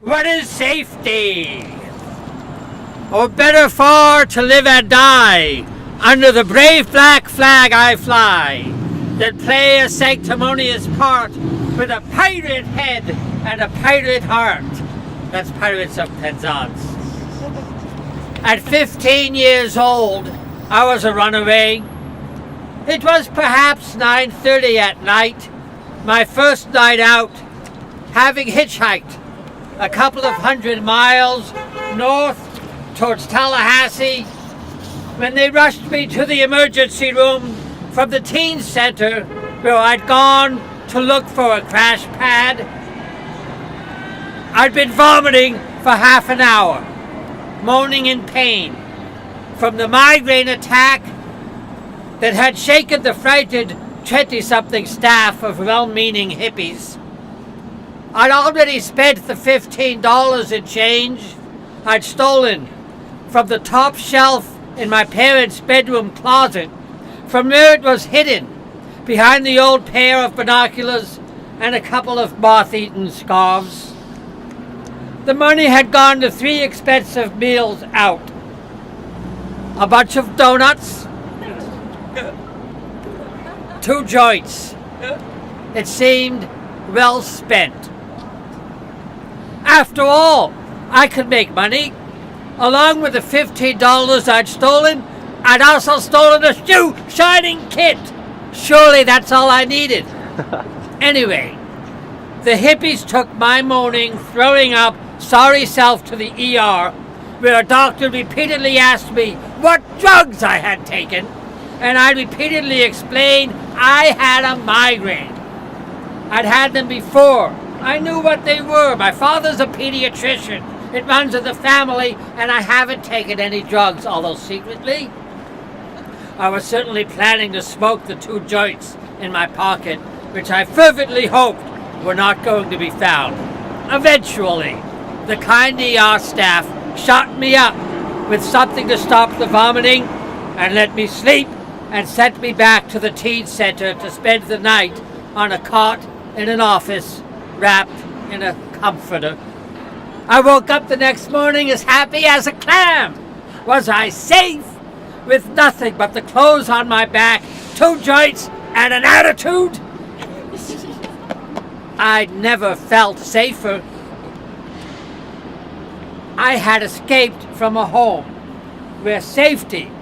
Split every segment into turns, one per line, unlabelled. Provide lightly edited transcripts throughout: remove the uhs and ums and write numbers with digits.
What is safety? Or better far to live and die, under the brave black flag I fly, than play a sanctimonious part with a pirate head and a pirate heart. That's Pirates of Penzance. At 15 years old, I was a runaway. It was perhaps 9:30 at night, my first night out, having hitchhiked a couple of 100 miles north towards Tallahassee, when they rushed me to the emergency room from the teen center where I'd gone to look for a crash pad. I'd been vomiting for half an hour, moaning in pain from the migraine attack that had shaken the frightened 20-something staff of well-meaning hippies. I'd already spent the $15 in change I'd stolen from the top shelf in my parents' bedroom closet, from where it was hidden behind the old pair of binoculars and a couple of moth-eaten scarves. The money had gone to 3 expensive meals out. A bunch of donuts, 2 joints. It seemed well spent. After all, I could make money. Along with the $15 I'd stolen, I'd also stolen a shoe shining kit. Surely that's all I needed. Anyway, the hippies took my moaning, throwing up, sorry self to the ER, where a doctor repeatedly asked me what drugs I had taken, and I repeatedly explained I had a migraine. I'd had them before. I knew what they were. My father's a pediatrician. It runs in the family, and I haven't taken any drugs, although secretly, I was certainly planning to smoke the 2 joints in my pocket, which I fervently hoped were not going to be found. Eventually, the kind ER staff shot me up with something to stop the vomiting and let me sleep, and sent me back to the teen center to spend the night on a cot in an office wrapped in a comforter. I woke up the next morning as happy as a clam. Was I safe? With nothing but the clothes on my back, 2 joints, and an attitude? I'd never felt safer. I had escaped from a home where safety,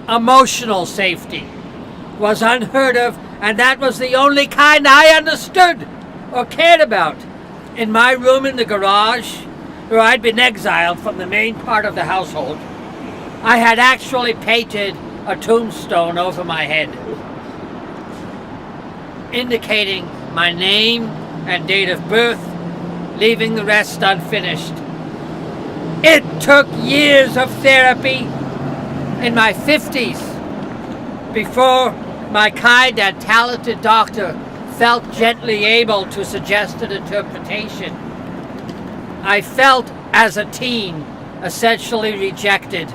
emotional safety, was unheard of, and that was the only kind I understood or cared about. In my room in the garage, where I'd been exiled from the main part of the household, I had actually painted a tombstone over my head, indicating my name and date of birth, leaving the rest unfinished. It took years of therapy in my 50s before my kind and talented doctor felt gently able to suggest an interpretation. I felt, as a teen, essentially rejected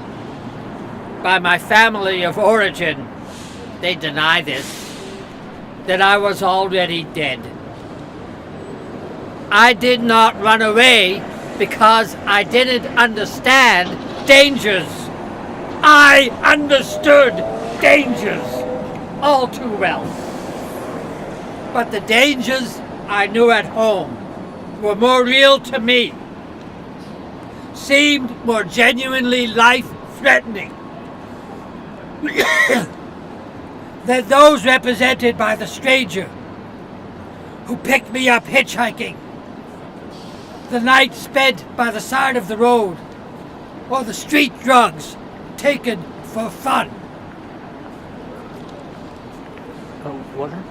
by my family of origin. They deny this, that I was already dead. I did not run away because I didn't understand dangers. I understood dangers all too well. But the dangers I knew at home were more real to me, seemed more genuinely life-threatening than those represented by the stranger who picked me up hitchhiking, the night spent by the side of the road, or the street drugs taken for fun.
Oh, water?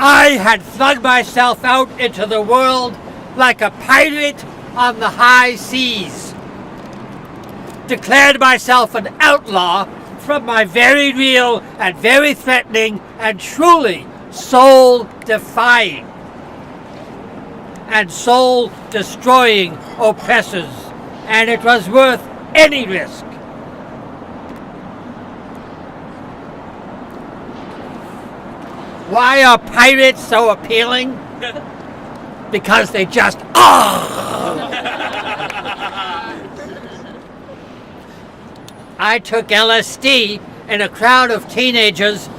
I had flung myself out into the world like a pirate on the high seas, declared myself an outlaw from my very real and very threatening and truly soul-defying and soul-destroying oppressors, and it was worth any risk. Why are pirates so appealing? Because they just are. I took LSD in a crowd of teenagers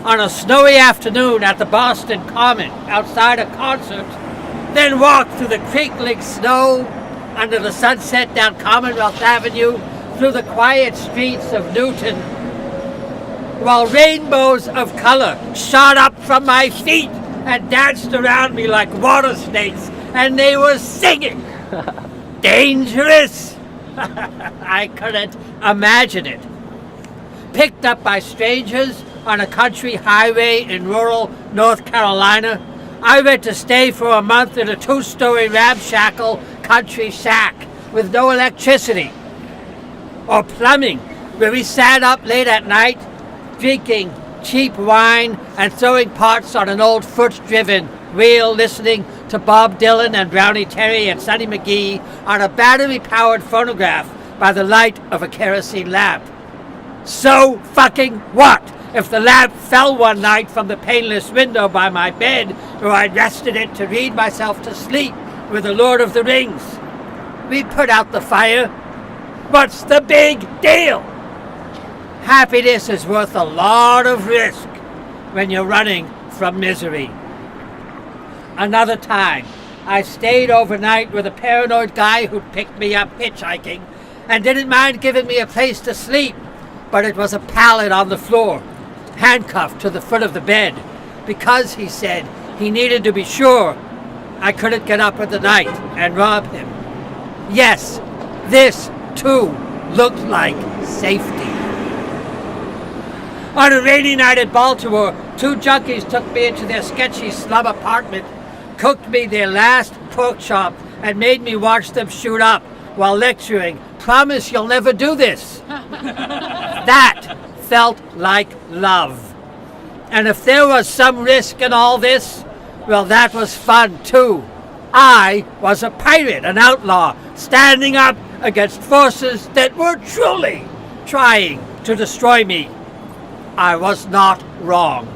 on a snowy afternoon at the Boston Common outside a concert, then walked through the crinkling snow under the sunset down Commonwealth Avenue through the quiet streets of Newton, while rainbows of color shot up from my feet and danced around me like water snakes, and they were singing. Dangerous? I couldn't imagine it. Picked up by strangers on a country highway in rural North Carolina, I went to stay for a month in a 2-story ramshackle country shack with no electricity or plumbing, where we sat up late at night drinking cheap wine and throwing parts on an old foot-driven wheel, listening to Bob Dylan and Brownie Terry and Sonny McGee on a battery-powered phonograph by the light of a kerosene lamp. So fucking what if the lamp fell one night from the paneless window by my bed, where I rested it to read myself to sleep with the Lord of the Rings? We put out the fire. What's the big deal? Happiness is worth a lot of risk when you're running from misery. Another time, I stayed overnight with a paranoid guy who picked me up hitchhiking and didn't mind giving me a place to sleep, but it was a pallet on the floor, handcuffed to the foot of the bed, because he said he needed to be sure I couldn't get up in the night and rob him. Yes, this too looked like safety. On a rainy night in Baltimore, 2 junkies took me into their sketchy slum apartment, cooked me their last pork chop, and made me watch them shoot up while lecturing, "Promise you'll never do this." That felt like love. And if there was some risk in all this, well, that was fun too. I was a pirate, an outlaw, standing up against forces that were truly trying to destroy me. I was not wrong.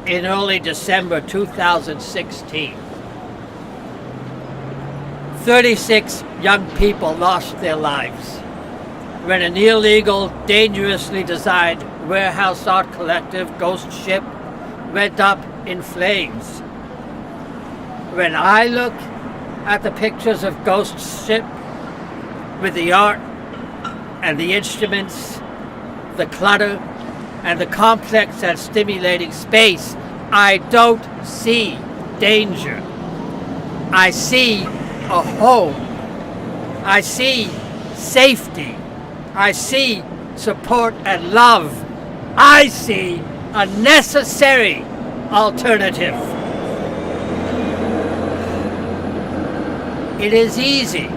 In early December 2016, 36 young people lost their lives when an illegal, dangerously designed warehouse art collective, Ghost Ship, went up in flames. When I look at the pictures of Ghost Ship with the art and the instruments, the clutter, and the complex and stimulating space, I don't see danger. I see a home. I see safety. I see support and love. I see a necessary alternative. It is easy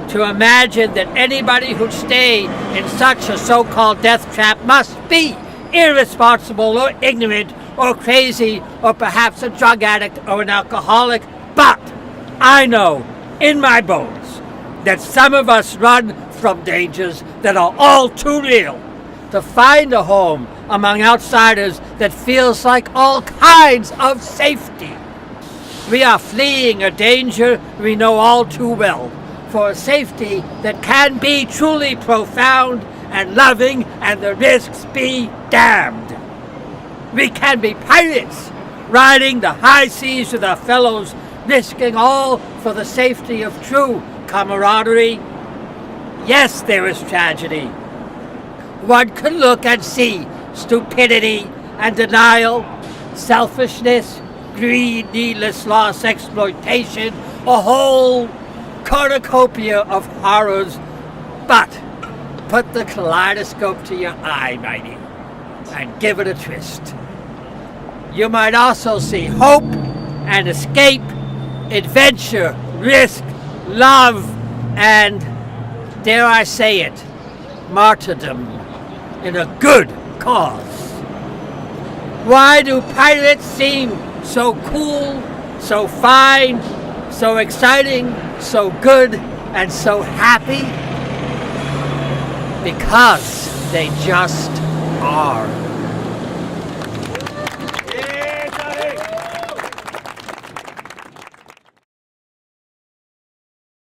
to imagine that anybody who'd stay in such a so-called death trap must be irresponsible or ignorant or crazy or perhaps a drug addict or an alcoholic. But I know in my bones that some of us run from dangers that are all too real to find a home among outsiders that feels like all kinds of safety. We are fleeing a danger we know all too well, for a safety that can be truly profound and loving, and the risks be damned. We can be pirates, riding the high seas with our fellows, risking all for the safety of true camaraderie. Yes, there is tragedy. One can look and see stupidity and denial, selfishness, greed, needless loss, exploitation, a whole cornucopia of horrors. But put the kaleidoscope to your eye, mighty, and give it a twist. You might also see hope and escape, adventure, risk, love, and, dare I say it, martyrdom in a good cause. Why do pirates seem so cool, so fine, so exciting, so good, and so happy? Because they just are.